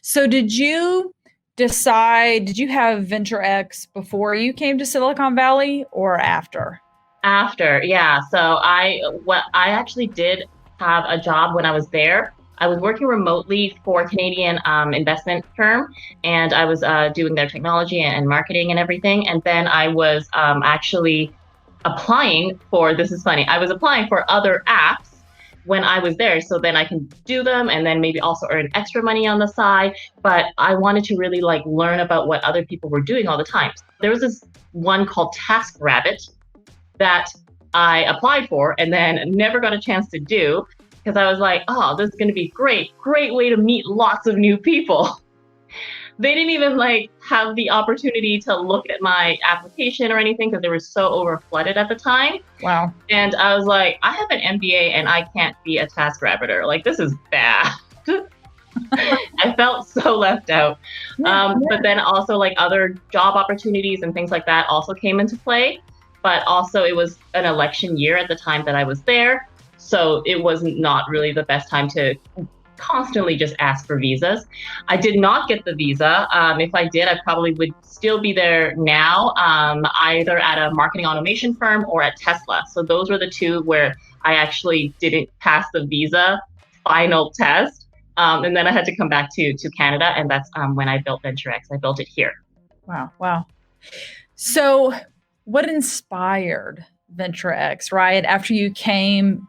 So did you have VenturX before you came to Silicon Valley or after? After, yeah. So I actually did have a job when I was there. I was working remotely for a Canadian investment firm, and I was doing their technology and marketing and everything. And then I was actually applying for, this is funny, I was applying for other apps when I was there. So then I can do them and then maybe also earn extra money on the side. But I wanted to really like learn about what other people were doing all the time. There was this one called TaskRabbit that I applied for and then never got a chance to do because I was like, oh, this is going to be great way to meet lots of new people. They didn't even like have the opportunity to look at my application or anything because they were so over flooded at the time. Wow. And I was like, I have an MBA and I can't be a task rabbiter. Like, this is bad. I felt so left out. But then also like other job opportunities and things like that also came into play. But also it was an election year at the time that I was there. So it was not really the best time to constantly just ask for visas. I did not get the visa. If I did, I probably would still be there now, either at a marketing automation firm or at Tesla. So those were the two where I actually didn't pass the visa final test. And then I had to come back to Canada. And that's when I built VenturX. I built it here. Wow. Wow. So what inspired VenturX, right? After you came,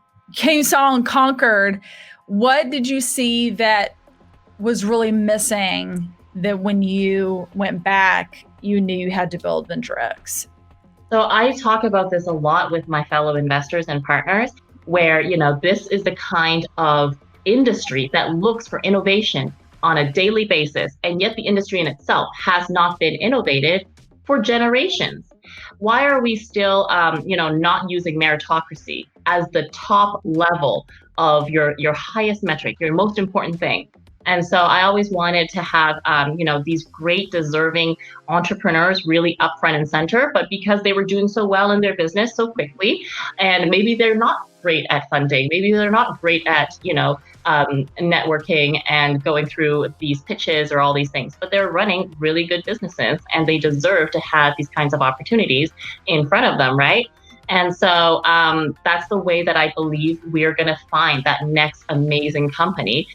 saw, and conquered, what did you see that was really missing that when you went back, you knew you had to build VenturX? So I talk about this a lot with my fellow investors and partners, where, this is the kind of industry that looks for innovation on a daily basis. And yet the industry in itself has not been innovated for generations. Why are we still, not using meritocracy as the top level of your highest metric, your most important thing? And so I always wanted to have, these great deserving entrepreneurs really upfront and center, but because they were doing so well in their business so quickly, and maybe they're not great at funding, maybe they're not great at, networking and going through these pitches or all these things, but they're running really good businesses and they deserve to have these kinds of opportunities in front of them, right? And so that's the way that I believe we're going to find that next amazing company.